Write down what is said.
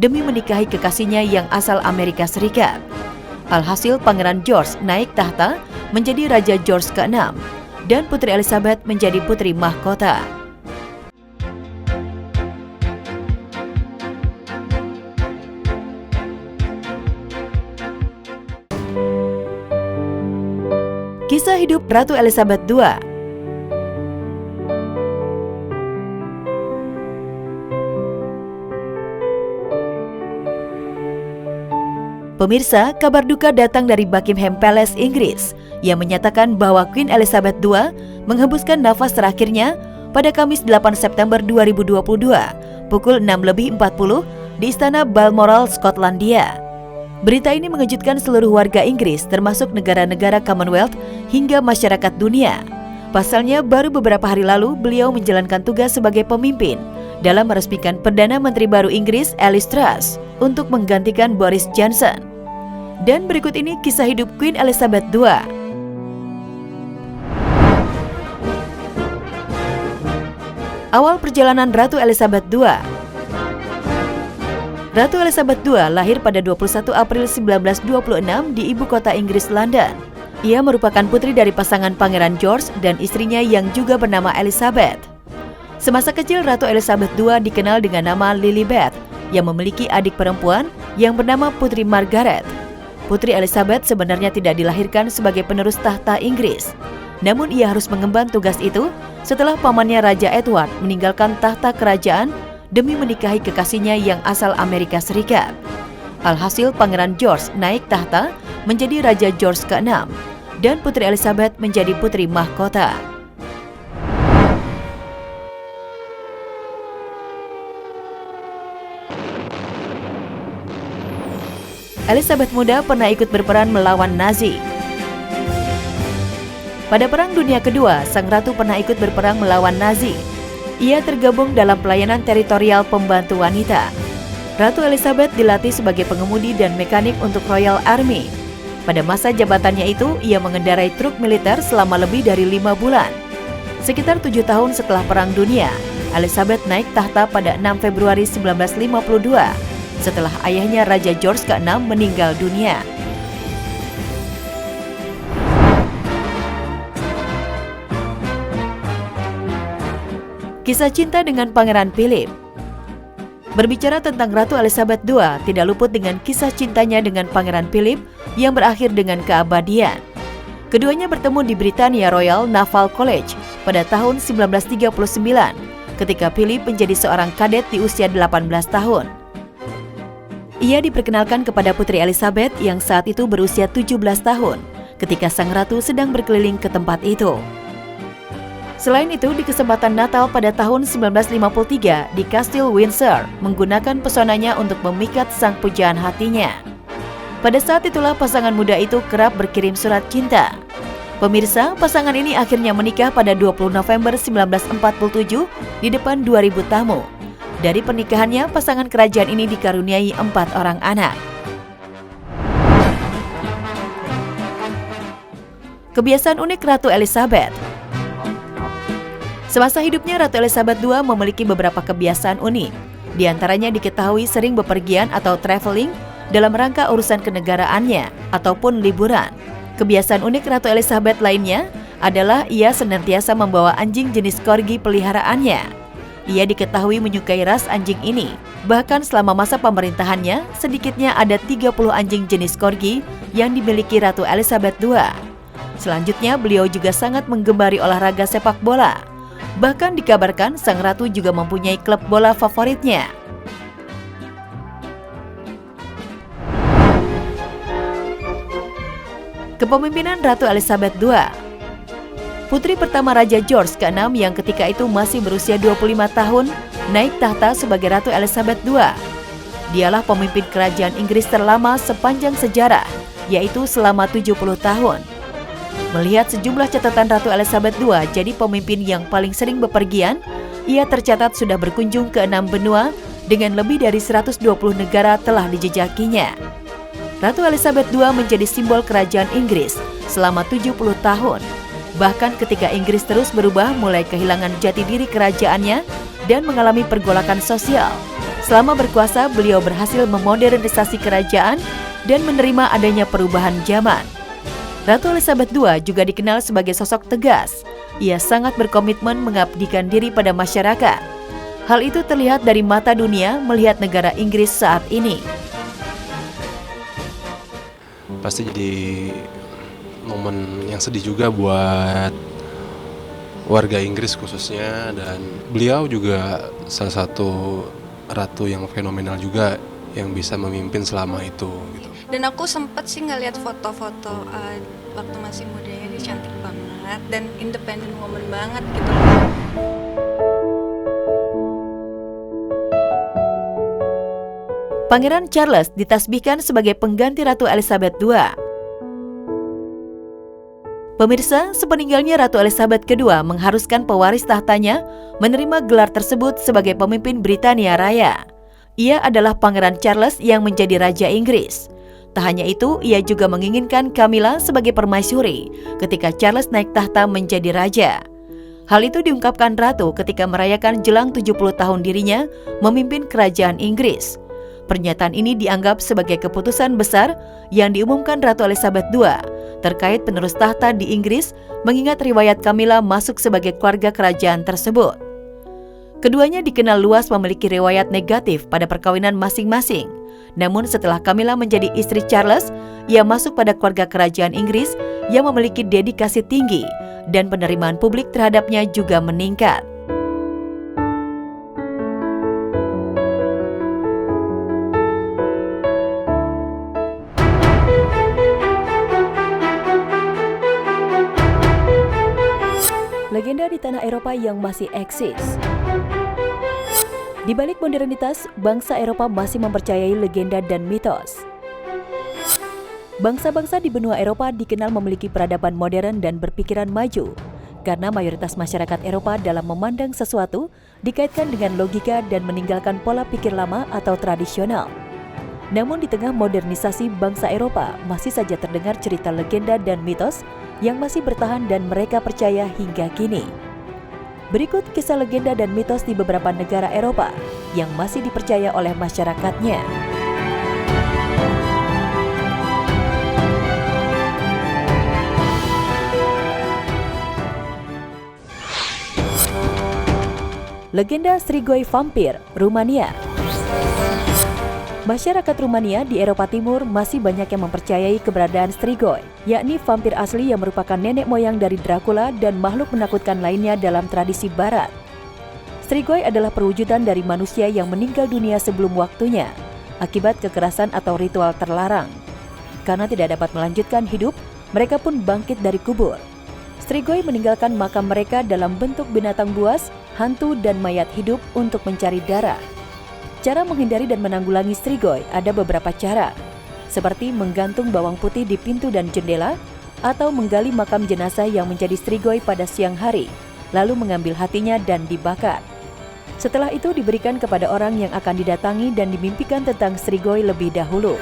demi menikahi kekasihnya yang asal Amerika Serikat. Alhasil Pangeran George naik tahta menjadi Raja George ke-6 dan Putri Elizabeth menjadi putri mahkota. Kisah hidup Ratu Elizabeth II. Pemirsa, kabar duka datang dari Buckingham Palace, Inggris, yang menyatakan bahwa Queen Elizabeth II menghembuskan nafas terakhirnya pada Kamis 8 September 2022 pukul 6:40 di Istana Balmoral, Skotlandia. Berita ini mengejutkan seluruh warga Inggris, termasuk negara-negara Commonwealth hingga masyarakat dunia. Pasalnya, baru beberapa hari lalu beliau menjalankan tugas sebagai pemimpin dalam meresmikan Perdana Menteri baru Inggris, Liz Truss, untuk menggantikan Boris Johnson. Dan berikut ini kisah hidup Queen Elizabeth II. Awal perjalanan Ratu Elizabeth II. Ratu Elizabeth II lahir pada 21 April 1926 di ibu kota Inggris, London. Ia merupakan putri dari pasangan Pangeran George dan istrinya yang juga bernama Elizabeth. Semasa kecil, Ratu Elizabeth II dikenal dengan nama Lilibet, yang memiliki adik perempuan yang bernama Putri Margaret. Putri Elizabeth sebenarnya tidak dilahirkan sebagai penerus tahta Inggris. Namun ia harus mengemban tugas itu setelah pamannya Raja Edward meninggalkan tahta kerajaan demi menikahi kekasihnya yang asal Amerika Serikat. Alhasil Pangeran George naik tahta menjadi Raja George ke-6 dan Putri Elizabeth menjadi putri mahkota. Elizabeth muda pernah ikut berperan melawan Nazi. Pada Perang Dunia Kedua, Sang Ratu pernah ikut berperang melawan Nazi. Ia tergabung dalam pelayanan teritorial pembantu wanita. Ratu Elizabeth dilatih sebagai pengemudi dan mekanik untuk Royal Army. Pada masa jabatannya itu, ia mengendarai truk militer selama lebih dari 5 bulan. Sekitar 7 tahun setelah Perang Dunia, Elizabeth naik tahta pada 6 Februari 1952, setelah ayahnya Raja George ke-6 meninggal dunia. Kisah cinta dengan Pangeran Philip. Berbicara tentang Ratu Elizabeth II, tidak luput dengan kisah cintanya dengan Pangeran Philip yang berakhir dengan keabadian. Keduanya bertemu di Britania Royal Naval College pada tahun 1939, ketika Philip menjadi seorang kadet di usia 18 tahun. Ia diperkenalkan kepada Putri Elizabeth yang saat itu berusia 17 tahun, ketika Sang Ratu sedang berkeliling ke tempat itu. Selain itu, di kesempatan Natal pada tahun 1953 di Kastil Windsor, menggunakan pesonanya untuk memikat sang pujaan hatinya. Pada saat itulah pasangan muda itu kerap berkirim surat cinta. Pemirsa, pasangan ini akhirnya menikah pada 20 November 1947 di depan 2.000 tamu. Dari pernikahannya, pasangan kerajaan ini dikaruniai 4 orang anak. Kebiasaan unik Ratu Elizabeth. Semasa hidupnya, Ratu Elizabeth II memiliki beberapa kebiasaan unik. Di antaranya diketahui sering bepergian atau traveling dalam rangka urusan kenegaraannya ataupun liburan. Kebiasaan unik Ratu Elizabeth lainnya adalah ia senantiasa membawa anjing jenis corgi peliharaannya. Ia diketahui menyukai ras anjing ini. Bahkan selama masa pemerintahannya, sedikitnya ada 30 anjing jenis corgi yang dimiliki Ratu Elizabeth II. Selanjutnya, beliau juga sangat menggemari olahraga sepak bola. Bahkan dikabarkan Sang Ratu juga mempunyai klub bola favoritnya. Kepemimpinan Ratu Elizabeth II. Putri pertama Raja George ke-6 yang ketika itu masih berusia 25 tahun, naik tahta sebagai Ratu Elizabeth II. Dialah pemimpin kerajaan Inggris terlama sepanjang sejarah, yaitu selama 70 tahun. Melihat sejumlah catatan Ratu Elizabeth II jadi pemimpin yang paling sering bepergian, ia tercatat sudah berkunjung ke 6 benua dengan lebih dari 120 negara telah dijejakinya. Ratu Elizabeth II menjadi simbol kerajaan Inggris selama 70 tahun. Bahkan ketika Inggris terus berubah mulai kehilangan jati diri kerajaannya dan mengalami pergolakan sosial, Selama berkuasa, beliau berhasil memodernisasi kerajaan dan menerima adanya perubahan zaman. Ratu Elizabeth II juga dikenal sebagai sosok tegas. Ia sangat berkomitmen mengabdikan diri pada masyarakat. Hal itu terlihat dari mata dunia melihat negara Inggris saat ini. Pasti jadi momen yang sedih juga buat warga Inggris khususnya, dan beliau juga salah satu ratu yang fenomenal juga yang bisa memimpin selama itu gitu. Dan aku sempet sih ngeliat foto-foto waktu masih mudanya, dia cantik banget dan independent woman banget gitu. Pangeran Charles ditasbihkan sebagai pengganti Ratu Elizabeth II. Pemirsa, sepeninggalnya Ratu Elizabeth II mengharuskan pewaris tahtanya menerima gelar tersebut sebagai pemimpin Britania Raya. Ia adalah Pangeran Charles yang menjadi Raja Inggris. Tak hanya itu, ia juga menginginkan Camilla sebagai permaisuri ketika Charles naik tahta menjadi raja. Hal itu diungkapkan Ratu ketika merayakan jelang 70 tahun dirinya memimpin kerajaan Inggris. Pernyataan ini dianggap sebagai keputusan besar yang diumumkan Ratu Elizabeth II terkait penerus tahta di Inggris, mengingat riwayat Camilla masuk sebagai keluarga kerajaan tersebut. Keduanya dikenal luas memiliki riwayat negatif pada perkawinan masing-masing. Namun setelah Camilla menjadi istri Charles, ia masuk pada keluarga kerajaan Inggris yang memiliki dedikasi tinggi dan penerimaan publik terhadapnya juga meningkat. Legenda di tanah Eropa yang masih eksis. Di balik modernitas, bangsa Eropa masih mempercayai legenda dan mitos. Bangsa-bangsa di benua Eropa dikenal memiliki peradaban modern dan berpikiran maju, karena mayoritas masyarakat Eropa dalam memandang sesuatu dikaitkan dengan logika dan meninggalkan pola pikir lama atau tradisional. Namun di tengah modernisasi bangsa Eropa, masih saja terdengar cerita legenda dan mitos yang masih bertahan dan mereka percaya hingga kini. Berikut kisah legenda dan mitos di beberapa negara Eropa yang masih dipercaya oleh masyarakatnya. Legenda Strigoi Vampir, Rumania. Masyarakat Rumania di Eropa Timur masih banyak yang mempercayai keberadaan Strigoi, yakni vampir asli yang merupakan nenek moyang dari Dracula dan makhluk menakutkan lainnya dalam tradisi Barat. Strigoi adalah perwujudan dari manusia yang meninggal dunia sebelum waktunya, akibat kekerasan atau ritual terlarang. Karena tidak dapat melanjutkan hidup, mereka pun bangkit dari kubur. Strigoi meninggalkan makam mereka dalam bentuk binatang buas, hantu, dan mayat hidup untuk mencari darah. Cara menghindari dan menanggulangi Strigoi ada beberapa cara, seperti menggantung bawang putih di pintu dan jendela, atau menggali makam jenazah yang menjadi Strigoi pada siang hari, lalu mengambil hatinya dan dibakar. Setelah itu diberikan kepada orang yang akan didatangi dan dimimpikan tentang Strigoi lebih dahulu.